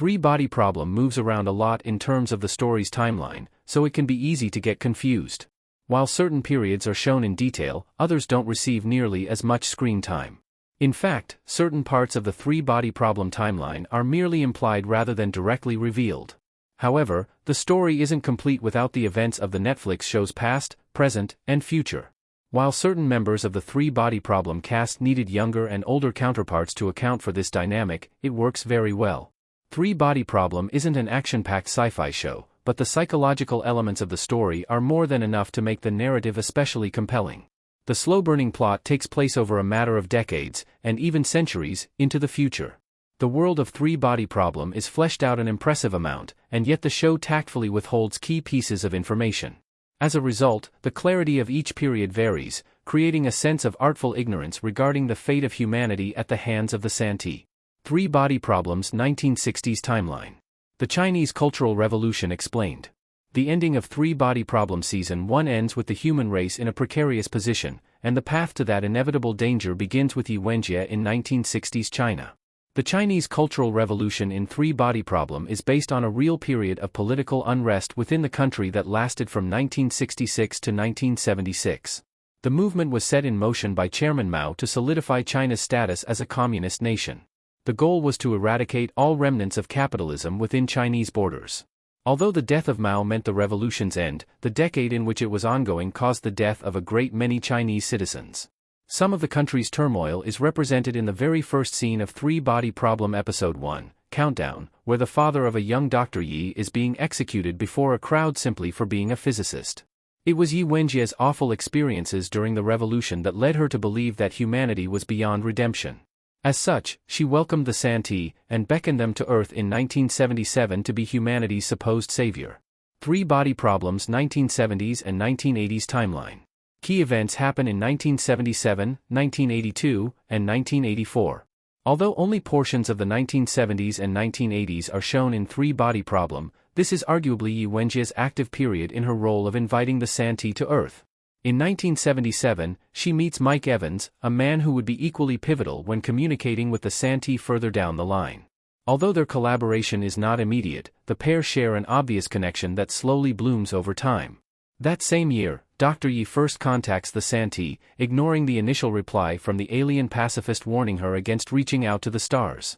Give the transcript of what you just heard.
three-body problem moves around a lot in terms of the story's timeline, so it can be easy to get confused. While certain periods are shown in detail, others don't receive nearly as much screen time. In fact, certain parts of the three-body problem timeline are merely implied rather than directly revealed. However, the story isn't complete without the events of the Netflix shows past, present, and future. While certain members of the three-body problem cast needed younger and older counterparts to account for this dynamic, it works very well. Three-body problem isn't an action-packed sci-fi show, but the psychological elements of the story are more than enough to make the narrative especially compelling. The slow-burning plot takes place over a matter of decades, and even centuries, into the future. The world of three-body problem is fleshed out an impressive amount, and yet the show tactfully withholds key pieces of information. As a result, the clarity of each period varies, creating a sense of artful ignorance regarding the fate of humanity at the hands of the Santee. Three-body problem's 1960s timeline. The Chinese Cultural Revolution explained. The ending of Three-Body Problem Season 1 ends with the human race in a precarious position, and the path to that inevitable danger begins with Yi Wenjie in 1960s China. The Chinese Cultural Revolution in Three-Body Problem is based on a real period of political unrest within the country that lasted from 1966 to 1976. The movement was set in motion by Chairman Mao to solidify China's status as a communist nation. The goal was to eradicate all remnants of capitalism within Chinese borders. Although the death of Mao meant the revolution's end, the decade in which it was ongoing caused the death of a great many Chinese citizens. Some of the country's turmoil is represented in the very first scene of Three-Body Problem Episode 1, Countdown, where the father of a young Dr. Yi is being executed before a crowd simply for being a physicist. It was Yi Wenjie's awful experiences during the revolution that led her to believe that humanity was beyond redemption. As such, she welcomed the Santee, and beckoned them to Earth in 1977 to be humanity's supposed savior. Three-Body Problem's 1970s and 1980s timeline. Key events happen in 1977, 1982, and 1984. Although only portions of the 1970s and 1980s are shown in Three-Body Problem, this is arguably Yi Wenjie's active period in her role of inviting the Santee to Earth. In 1977, she meets Mike Evans, a man who would be equally pivotal when communicating with the Santee further down the line. Although their collaboration is not immediate, the pair share an obvious connection that slowly blooms over time. That same year, Dr. Yi first contacts the Santee, ignoring the initial reply from the alien pacifist warning her against reaching out to the stars.